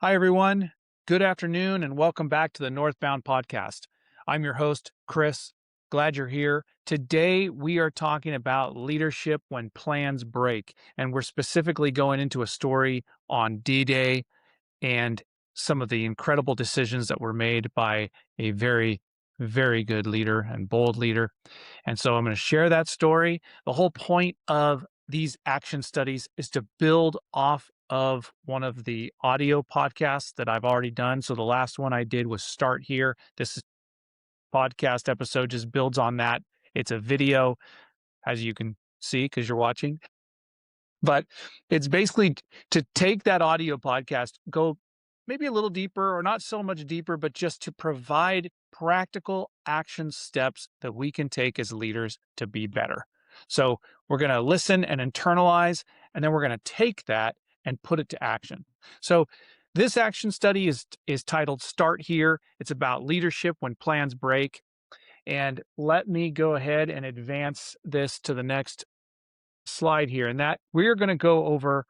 Hi, everyone. Good afternoon, and welcome back to the Northbound Podcast. I'm your host, Chris. Glad you're here. Today, we are talking about leadership when plans break, and we're specifically going into a story on D-Day and some of the incredible decisions that were made by a very, very good leader and bold leader. And so I'm going to share that story. The whole point of these action studies is to build off of one of the audio podcasts that I've already done. So the last one I did was Start Here. Podcast episode just builds on that. It's a video, as you can see, because you're watching. But it's basically to take that audio podcast, go maybe a little deeper or not so much deeper, but just to provide practical action steps that we can take as leaders to be better. So we're going to listen and internalize, and then we're going to take that and put it to action. So this action study is titled Start Here. It's about leadership when plans break. And let me go ahead and advance this to the next slide here, and that we're going to go over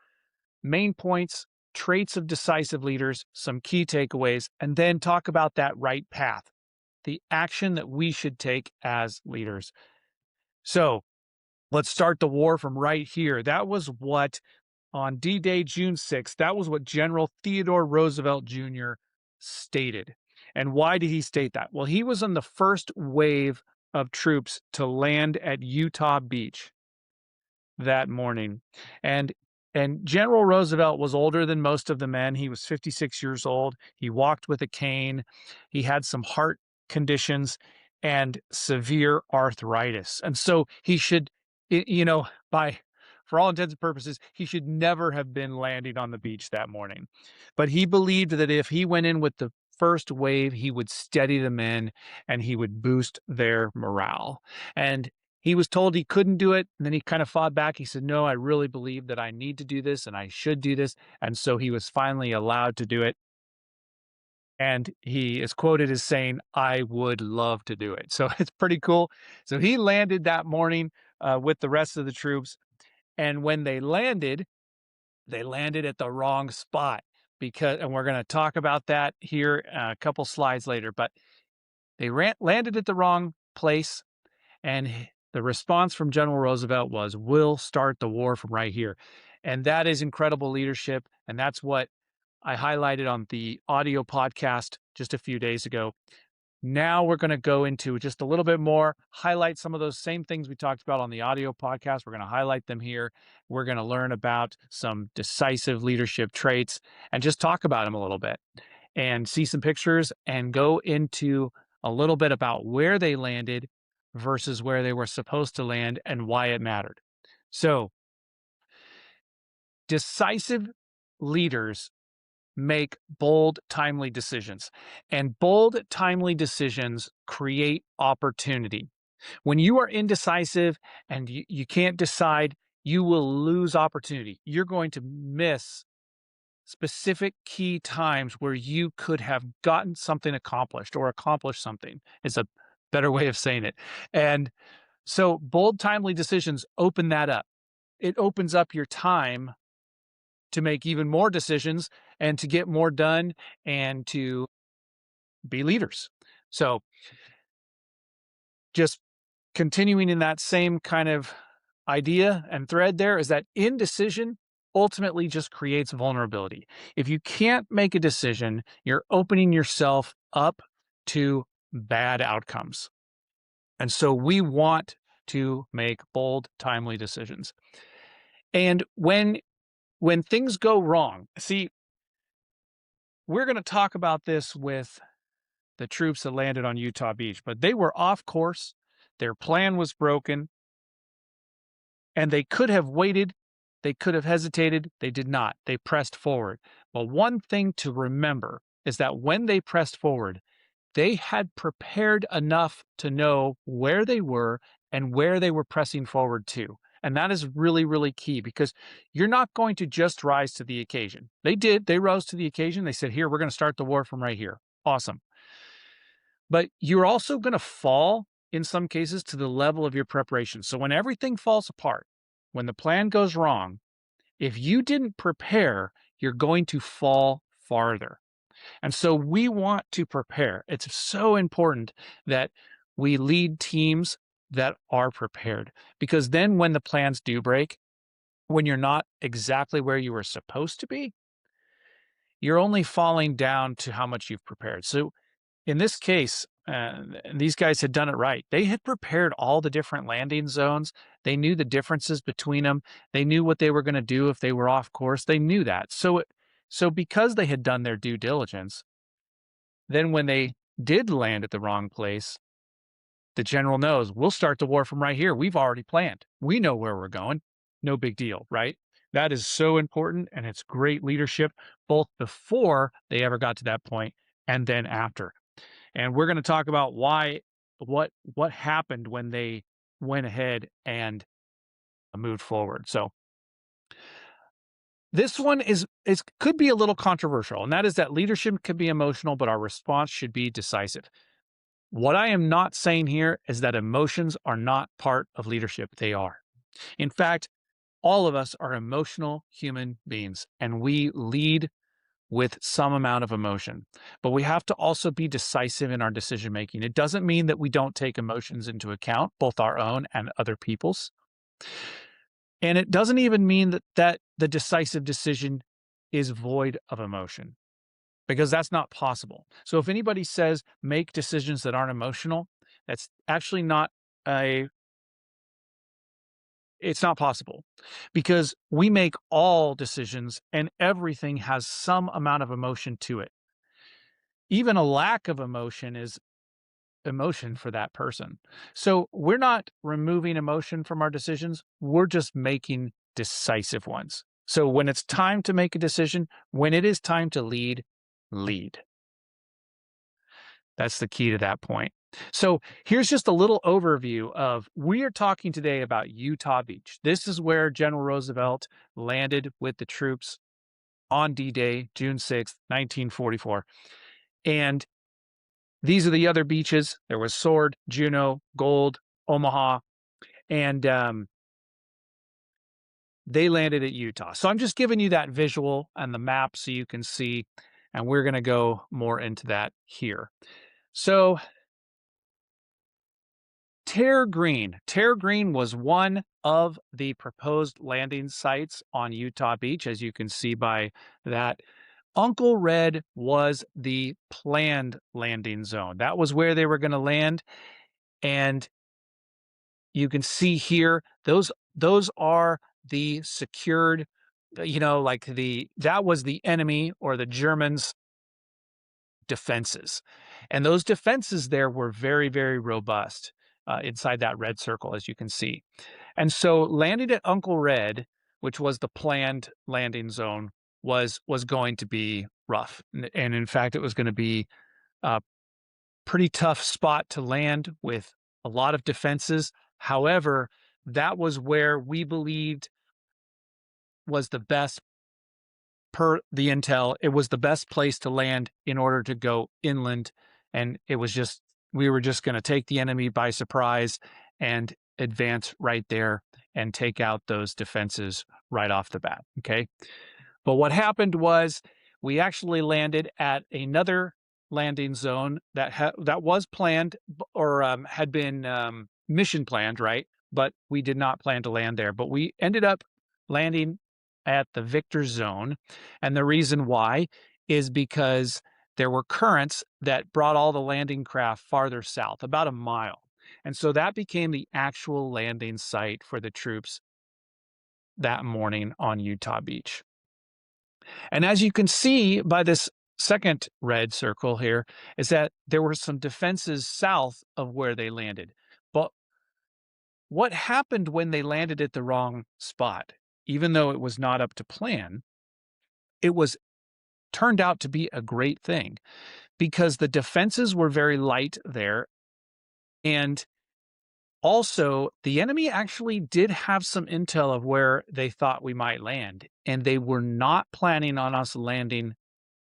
main points, traits of decisive leaders, some key takeaways, and then talk about that right path, the action that we should take as leaders. So let's start the war from right here. That was what on D-Day, June 6th, that was what General Theodore Roosevelt Jr. stated. And why did he state that? Well, he was on the first wave of troops to land at Utah Beach that morning. And General Roosevelt was older than most of the men. He was 56 years old. He walked with a cane. He had some heart conditions and severe arthritis. And so he should, for all intents and purposes, he should never have been landing on the beach that morning. But he believed that if he went in with the first wave, he would steady the men and he would boost their morale. And he was told he couldn't do it, and then he kind of fought back. He said, no, I really believe that I need to do this and I should do this. And so he was finally allowed to do it. And he is quoted as saying, I would love to do it. So it's pretty cool. So he landed that morning with the rest of the troops. And when they landed at the wrong spot and we're going to talk about that here a couple slides later, but they landed at the wrong place. And the response from General Roosevelt was, we'll start the war from right here. And that is incredible leadership. And that's what I highlighted on the audio podcast just a few days ago. Now we're going to go into just a little bit more, highlight some of those same things we talked about on the audio podcast. We're going to highlight them here. We're going to learn about some decisive leadership traits and just talk about them a little bit and see some pictures and go into a little bit about where they landed versus where they were supposed to land and why it mattered. So, decisive leaders make bold, timely decisions, and bold, timely decisions create opportunity. When you are indecisive and you can't decide, you will lose opportunity. You're going to miss specific key times where you could have gotten something accomplished or accomplished something is a better way of saying it. And so bold, timely decisions open that up. It opens up your time to make even more decisions and to get more done and to be leaders. So just continuing in that same kind of idea and thread there is that indecision ultimately just creates vulnerability. If you can't make a decision, you're opening yourself up to bad outcomes. And so we want to make bold, timely decisions. And when things go wrong, see, we're going to talk about this with the troops that landed on Utah Beach, but they were off course. Their plan was broken. And they could have waited. They could have hesitated. They did not. They pressed forward. But one thing to remember is that when they pressed forward, they had prepared enough to know where they were and where they were pressing forward to. And that is really, really key because you're not going to just rise to the occasion. They did. They rose to the occasion. They said, here, we're going to start the war from right here. Awesome. But you're also going to fall in some cases to the level of your preparation. So when everything falls apart, when the plan goes wrong, if you didn't prepare, you're going to fall farther. And so we want to prepare. It's so important that we lead teams that are prepared, because then when the plans do break, when you're not exactly where you were supposed to be, you're only falling down to how much you've prepared. So in this case, these guys had done it right. They had prepared all the different landing zones. They knew the differences between them. They knew what they were going to do if they were off course. They knew that. So because they had done their due diligence, then when they did land at the wrong place, the general knows, we'll start the war from right here. We've already planned. We know where we're going. No big deal, right? That is so important, and it's great leadership both before they ever got to that point and then after. And we're going to talk about what happened when they went ahead and moved forward. So this one is could be a little controversial, and that is that leadership can be emotional, but our response should be decisive. What I am not saying here is that emotions are not part of leadership. They are. In fact, all of us are emotional human beings, and we lead with some amount of emotion. But we have to also be decisive in our decision making. It doesn't mean that we don't take emotions into account, both our own and other people's. And it doesn't even mean that the decisive decision is void of emotion, because that's not possible. So if anybody says make decisions that aren't emotional, that's actually not it's not possible, because we make all decisions and everything has some amount of emotion to it. Even a lack of emotion is emotion for that person. So we're not removing emotion from our decisions. We're just making decisive ones. So when it's time to make a decision, when it is time to lead, lead. That's the key to that point. So here's just a little overview of, we are talking today about Utah Beach. This is where General Roosevelt landed with the troops on D-Day, June 6th, 1944. And these are the other beaches. There was Sword, Juneau, Gold, Omaha, and they landed at Utah. So I'm just giving you that visual and the map so you can see, and we're going to go more into that here. So Tare Green was one of the proposed landing sites on Utah Beach, as you can see by that. Uncle Red was the planned landing zone. That was where they were going to land. And you can see here, those are the secured, that was the enemy or the Germans' defenses. And those defenses there were very, very robust inside that red circle, as you can see. And so landing at Uncle Red, which was the planned landing zone, was going to be rough. And in fact, it was going to be a pretty tough spot to land with a lot of defenses. However, that was where we believed was the best, per the intel, it was the best place to land in order to go inland. And we were just going to take the enemy by surprise and advance right there and take out those defenses right off the bat. Okay. But what happened was we actually landed at another landing zone that was planned, or had been mission planned, right? But we did not plan to land there. But we ended up landing at the Victor Zone. And the reason why is because there were currents that brought all the landing craft farther south, about a mile. And so that became the actual landing site for the troops that morning on Utah Beach. And as you can see by this second red circle here, is that there were some defenses south of where they landed. But what happened when they landed at the wrong spot? Even though it was not up to plan, it turned out to be a great thing, because the defenses were very light there. And also, the enemy actually did have some intel of where they thought we might land, and they were not planning on us landing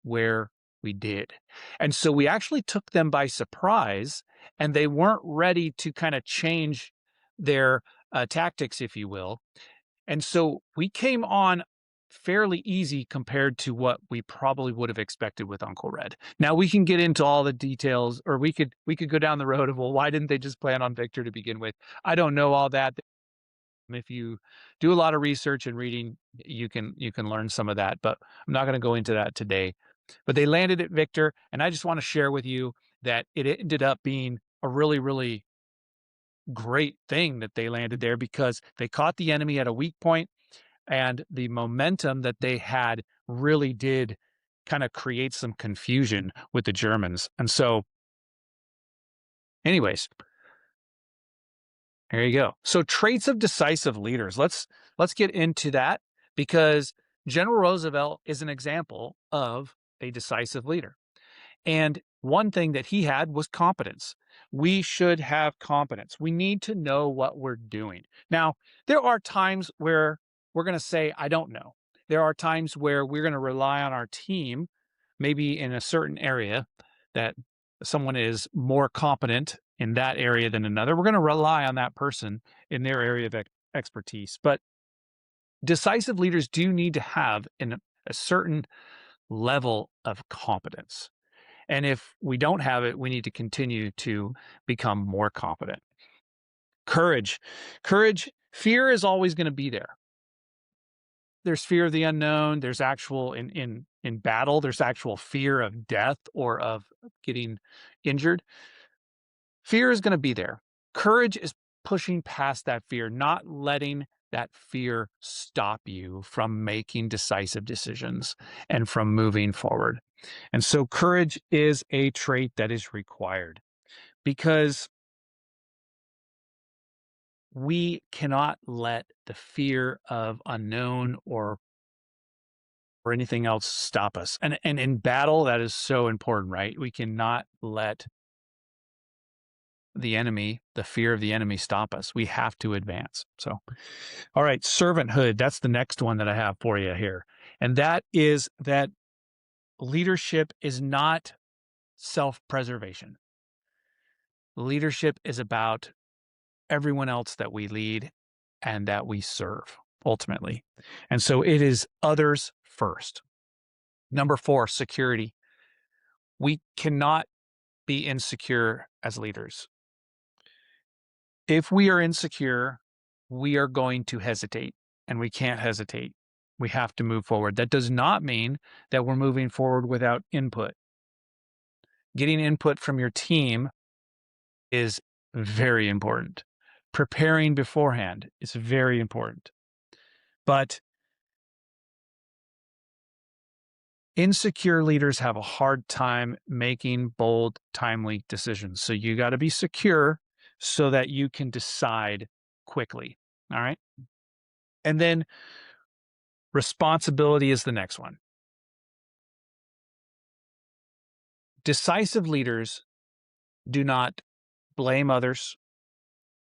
where we did. And so we actually took them by surprise, and they weren't ready to kind of change their tactics, if you will. And so we came on fairly easy compared to what we probably would have expected with Uncle Red. Now we can get into all the details, or we could go down the road of, well, why didn't they just plan on Victor to begin with? I don't know all that. If you do a lot of research and reading, you can learn some of that, but I'm not going to go into that today. But they landed at Victor, and I just want to share with you that it ended up being a really, really great thing that they landed there because they caught the enemy at a weak point, and the momentum that they had really did kind of create some confusion with the Germans. And so, anyways, there you go. So traits of decisive leaders. Let's get into that because General Roosevelt is an example of a decisive leader. And one thing that he had was competence. We should have competence. We need to know what we're doing. Now, there are times where we're going to say, I don't know. There are times where we're going to rely on our team, maybe in a certain area that someone is more competent in that area than another. We're going to rely on that person in their area of expertise. But decisive leaders do need to have a certain level of competence. And if we don't have it, we need to continue to become more competent. Courage. Fear is always going to be there. There's fear of the unknown. There's actual in battle, there's actual fear of death or of getting injured. Fear is going to be there. Courage is pushing past that fear, not letting that fear stop you from making decisive decisions and from moving forward. And so courage is a trait that is required because we cannot let the fear of unknown or anything else stop us. And in battle, that is so important, right? We cannot let the fear of the enemy stop us. We have to advance. So, all right, servanthood. That's the next one that I have for you here. And that is that leadership is not self-preservation. Leadership is about everyone else that we lead and that we serve ultimately. And so it is others first. Number 4, security. We cannot be insecure as leaders. If we are insecure, we are going to hesitate, and we can't hesitate. We have to move forward. That does not mean that we're moving forward without input. Getting input from your team is very important. Preparing beforehand is very important. But insecure leaders have a hard time making bold, timely decisions. So you got to be secure so that you can decide quickly. All right. And then responsibility is the next one. Decisive leaders do not blame others.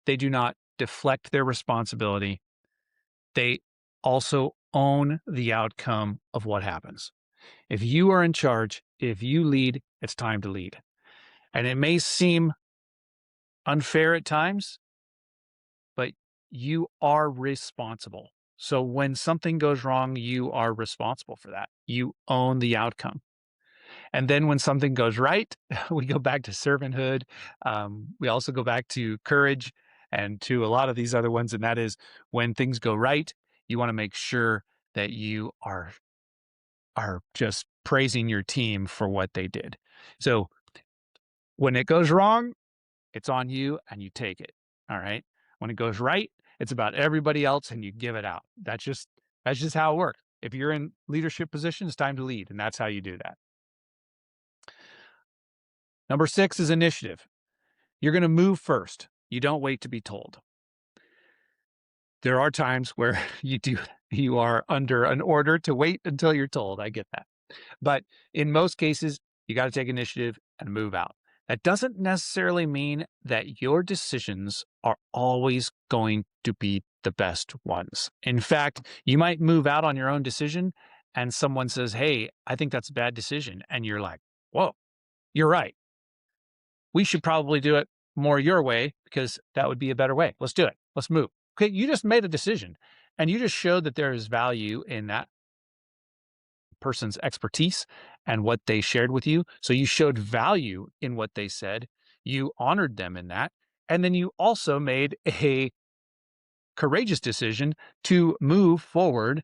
They do not deflect their responsibility. They also own the outcome of what happens. If you are in charge, if you lead, it's time to lead. And it may seem unfair at times, but you are responsible. So when something goes wrong, you are responsible for that. You own the outcome. And then when something goes right, we go back to servanthood. We also go back to courage and to a lot of these other ones. And that is when things go right, you want to make sure that you are just praising your team for what they did. So when it goes wrong, it's on you and you take it. All right. When it goes right, it's about everybody else and you give it out. That's just how it works. If you're in leadership position, it's time to lead. And that's how you do that. Number 6 is initiative. You're going to move first. You don't wait to be told. There are times where you are under an order to wait until you're told. I get that. But in most cases, you got to take initiative and move out. That doesn't necessarily mean that your decisions are always going to be the best ones. In fact, you might move out on your own decision and someone says, hey, I think that's a bad decision. And you're like, whoa, you're right. We should probably do it more your way because that would be a better way. Let's do it. Let's move. Okay, you just made a decision and you just showed that there is value in that person's expertise and what they shared with you. So you showed value in what they said. You honored them in that. And then you also made a courageous decision to move forward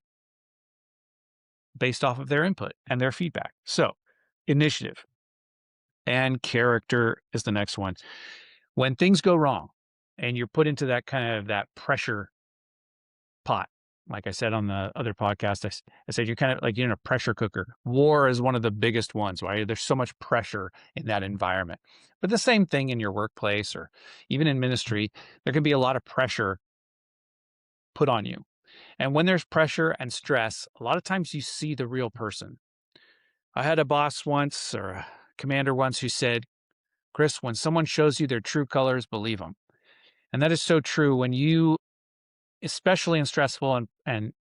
based off of their input and their feedback. So, initiative and character is the next one. When things go wrong and you're put into that kind of that pressure pot, like I said on the other podcast, I said you're kind of like you're in a pressure cooker. War is one of the biggest ones, right? There's so much pressure in that environment. But the same thing in your workplace or even in ministry, there can be a lot of pressure put on you. And when there's pressure and stress, a lot of times you see the real person. I had a boss once or a commander once who said, Chris, when someone shows you their true colors, believe them. And that is so true when you, especially in stressful and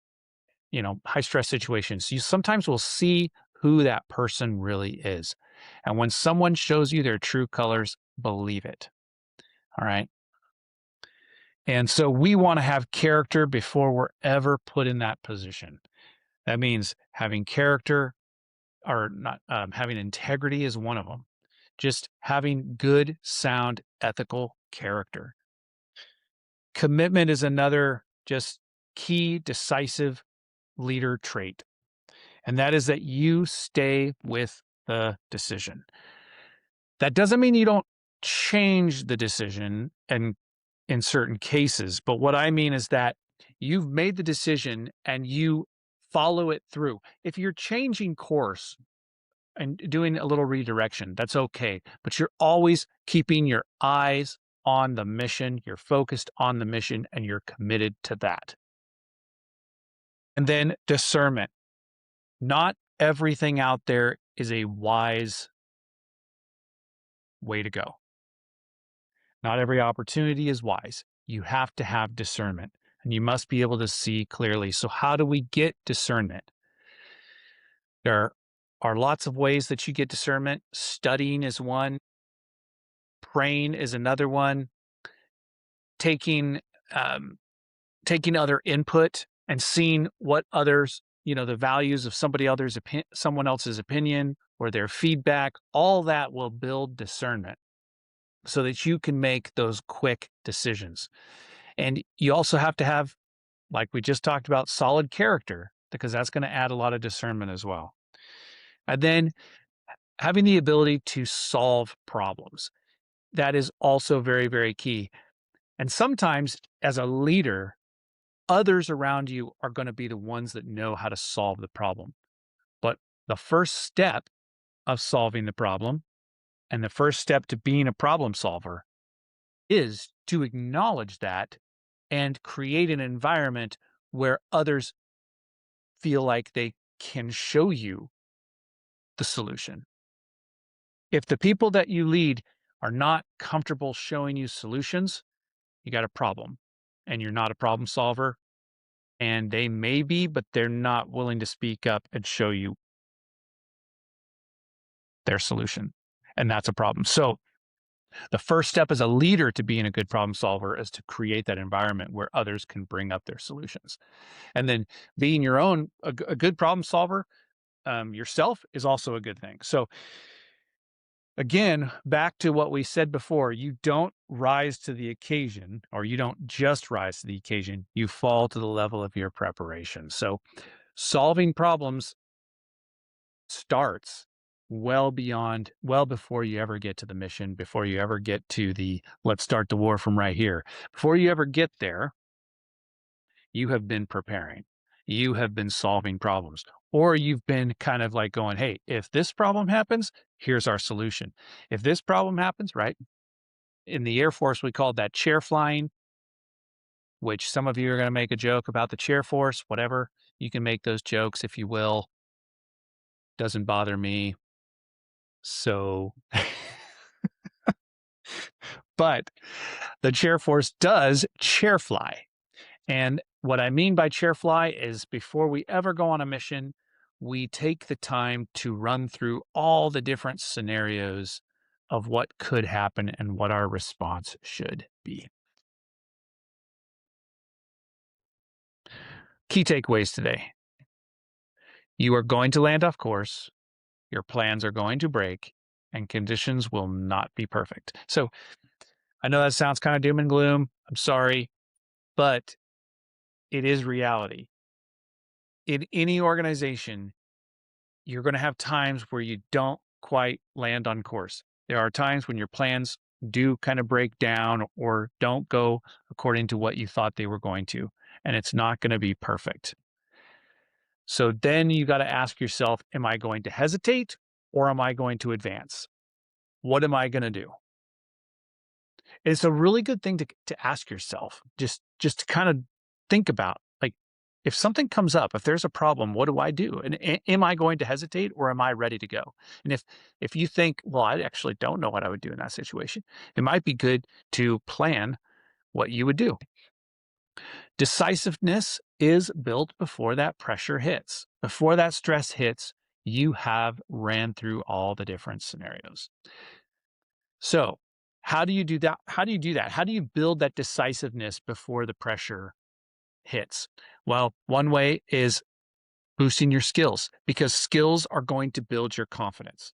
high stress situations, you sometimes will see who that person really is. And when someone shows you their true colors, believe it. All right. And so we want to have character before we're ever put in that position. That means having character or not having integrity is one of them. Just having good, sound, ethical character. Commitment is another just key, decisive leader trait. And that is that you stay with the decision. That doesn't mean you don't change the decision and in certain cases, but what I mean is that you've made the decision and you follow it through. If you're changing course and doing a little redirection, that's okay. But you're always keeping your eyes on the mission. You're focused on the mission and you're committed to that. And then discernment. Not everything out there is a wise way to go. Not every opportunity is wise. You have to have discernment and you must be able to see clearly. So, how do we get discernment? There are lots of ways that you get discernment. Studying is one, praying is another one, taking taking other input and seeing what others, the values of someone else's opinion or their feedback, all that will build discernment so that you can make those quick decisions. And you also have to have, like we just talked about, solid character because that's going to add a lot of discernment as well. And then having the ability to solve problems. That is also very, very key. And sometimes as a leader, others around you are going to be the ones that know how to solve the problem. But the first step of solving the problem and the first step to being a problem solver is to acknowledge that and create an environment where others feel like they can show you the solution. If the people that you lead are not comfortable showing you solutions, you got a problem and you're not a problem solver. And they may be, but they're not willing to speak up and show you their solution. And that's a problem. So the first step as a leader to being a good problem solver is to create that environment where others can bring up their solutions. And then being a good problem solver yourself is also a good thing. So again, back to what we said before, you don't rise to the occasion, or you don't just rise to the occasion, you fall to the level of your preparation. So solving problems starts well before you ever get to the mission, before you ever get to the let's start the war from right here. Before you ever get there, you have been preparing. You have been solving problems, or you've been kind of like going, hey, if this problem happens, here's our solution. If this problem happens, right? In the Air Force, we called that chair flying, which some of you are going to make a joke about the chair force, whatever. You can make those jokes if you will. Doesn't bother me. So, but the chair force does chair fly. And what I mean by chair fly is before we ever go on a mission, we take the time to run through all the different scenarios of what could happen and what our response should be. Key takeaways today. You are going to land off course, your plans are going to break, and conditions will not be perfect. So I know that sounds kind of doom and gloom. I'm sorry, but it is reality. In any organization, you're going to have times where you don't quite land on course. There are times when your plans do kind of break down or don't go according to what you thought they were going to, and it's not going to be perfect. So then you got to ask yourself, am I going to hesitate or am I going to advance? What am I going to do? It's a really good thing to ask yourself, just to kind of think about, like, if something comes up, if there's a problem, what do I do? And am I going to hesitate or am I ready to go? And if you think, well, I actually don't know what I would do in that situation, it might be good to plan what you would do. Decisiveness is built before that pressure hits. Before that stress hits, you have ran through all the different scenarios. So, how do you do that? How do you do that? How do you build that decisiveness before the pressure hits? Well, one way is boosting your skills, because skills are going to build your confidence.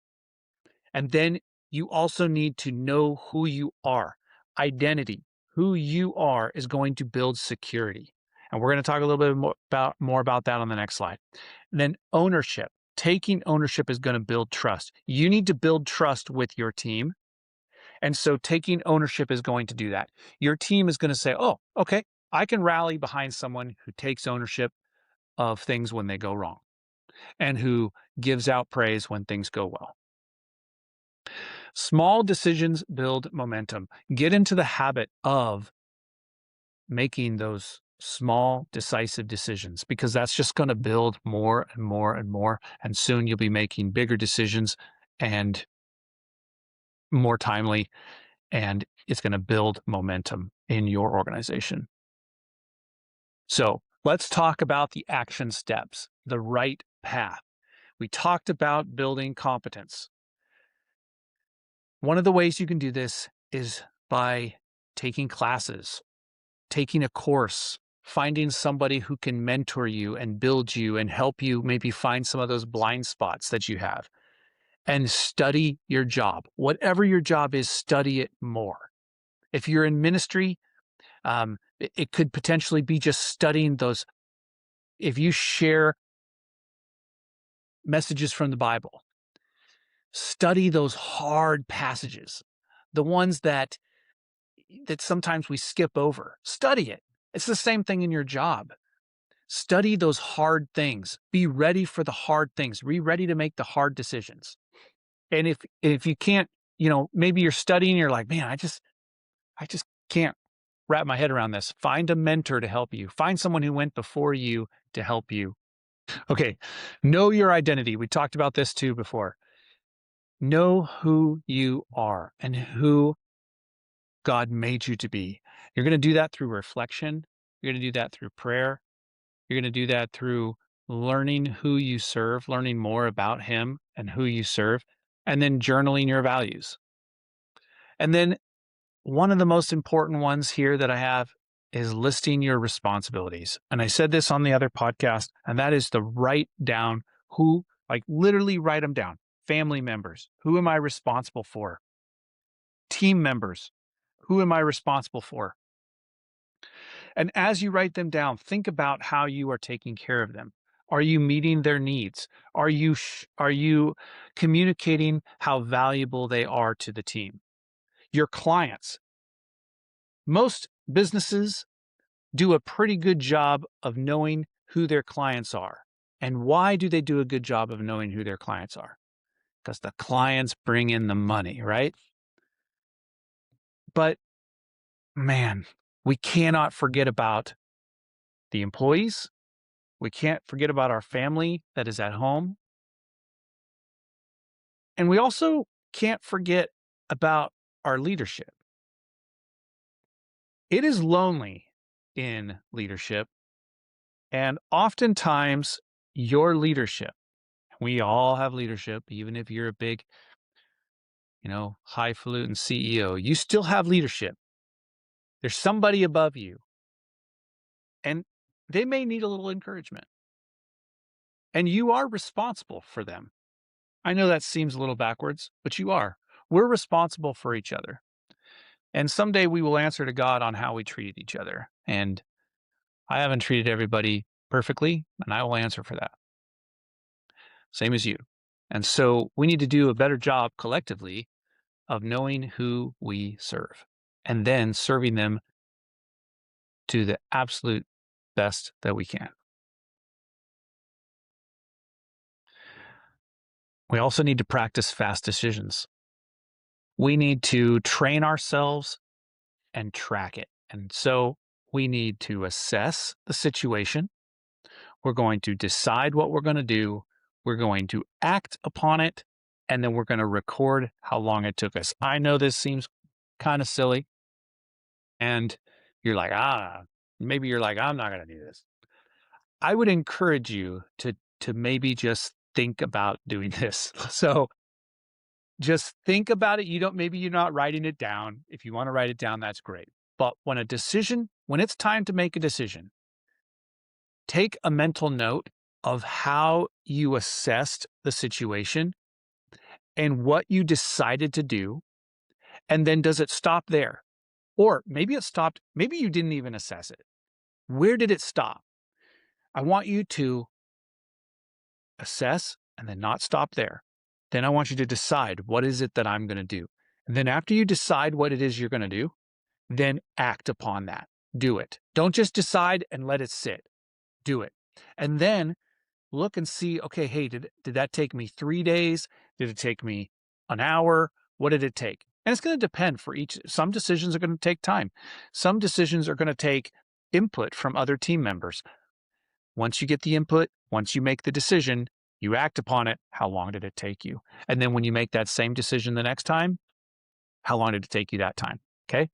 And then you also need to know who you are. Identity, who you are, is going to build security. And we're going to talk a little bit more about that on the next slide. And then ownership. Taking ownership is going to build trust. You need to build trust with your team. And so taking ownership is going to do that. Your team is going to say, oh, okay, I can rally behind someone who takes ownership of things when they go wrong and who gives out praise when things go well. Small decisions build momentum. Get into the habit of making those small, decisive decisions, because that's just going to build more and more and more. And soon you'll be making bigger decisions and more timely, and it's going to build momentum in your organization. So let's talk about the action steps, the right path. We talked about building competence. One of the ways you can do this is by taking classes, taking a course, finding somebody who can mentor you and build you and help you maybe find some of those blind spots that you have, and study your job. Whatever your job is, study it more. If you're in ministry, it could potentially be just studying those. If you share messages from the Bible, study those hard passages, the ones that sometimes we skip over. Study it. It's the same thing in your job. Study those hard things. Be ready for the hard things. Be ready to make the hard decisions. And if you can't, maybe you're studying, you're like, man, I just can't wrap my head around this. Find a mentor to help you. Find someone who went before you to help you. Okay. Know your identity. We talked about this too before. Know who you are and who God made you to be. You're going to do that through reflection. You're going to do that through prayer. You're going to do that through learning who you serve, learning more about Him and who you serve, and then journaling your values. And then one of the most important ones here that I have is listing your responsibilities. And I said this on the other podcast, and that is to write down literally write them down. Family members, who am I responsible for? Team members, who am I responsible for? And as you write them down, think about how you are taking care of them. Are you meeting their needs? Are you communicating how valuable they are to the team? Your clients. Most businesses do a pretty good job of knowing who their clients are. And why do they do a good job of knowing who their clients are? Because the clients bring in the money, right? But man, we cannot forget about the employees. We can't forget about our family that is at home. And we also can't forget about our leadership. It is lonely in leadership. And oftentimes, your leadership, we all have leadership, even if you're a big, highfalutin CEO, you still have leadership. There's somebody above you, and they may need a little encouragement. and you are responsible for them. I know that seems a little backwards, but you are. We're responsible for each other. And someday we will answer to God on how we treated each other. And I haven't treated everybody perfectly, and I will answer for that. Same as you. And so we need to do a better job collectively of knowing who we serve and then serving them to the absolute best that we can. We also need to practice fast decisions. We need to train ourselves and track it. And so we need to assess the situation. We're going to decide what we're going to do. We're going to act upon it. And then we're going to record how long it took us. I know this seems kind of silly. And you're like, maybe you're like, I'm not going to do this. I would encourage you to maybe just think about doing this. So just think about it. Maybe you're not writing it down. If you want to write it down, that's great. But when it's time to make a decision, take a mental note of how you assessed the situation and what you decided to do. And then does it stop there? Or maybe it stopped, maybe you didn't even assess it. Where did it stop? I want you to assess and then not stop there. Then I want you to decide, what is it that I'm going to do? And then after you decide what it is you're going to do, then act upon that. Do it. Don't just decide and let it sit. Do it. And then look and see, okay, hey, did that take me 3 days? Did it take me an hour? What did it take? And it's going to depend for each. Some decisions are going to take time. Some decisions are going to take input from other team members. Once you get the input, once you make the decision, you act upon it. How long did it take you? And then when you make that same decision the next time, how long did it take you that time? Okay.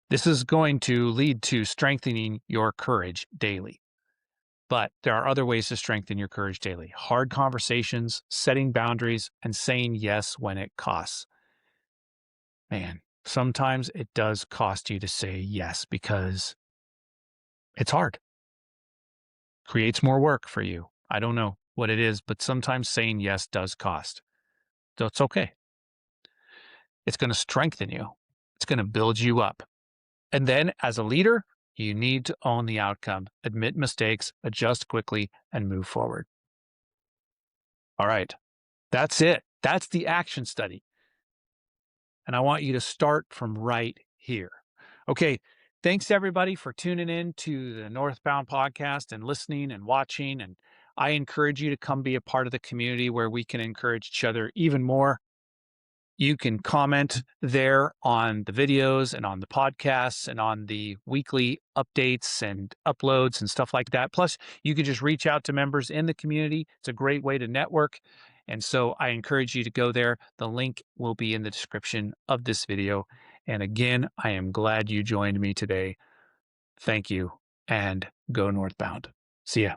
This is going to lead to strengthening your courage daily. But there are other ways to strengthen your courage daily. Hard conversations, setting boundaries, and saying yes when it costs. Man, sometimes it does cost you to say yes because it's hard. Creates more work for you. I don't know what it is, but sometimes saying yes does cost. So it's okay. It's going to strengthen you. It's going to build you up. And then as a leader, you need to own the outcome, admit mistakes, adjust quickly, and move forward. All right. That's it. That's the action study. And I want you to start from right here. Okay. Thanks everybody for tuning in to the Northbound podcast and listening and watching. And I encourage you to come be a part of the community where we can encourage each other even more. You can comment there on the videos and on the podcasts and on the weekly updates and uploads and stuff like that. Plus, you can just reach out to members in the community. It's a great way to network. And so I encourage you to go there. The link will be in the description of this video. And again, I am glad you joined me today. Thank you and go Northbound. See ya.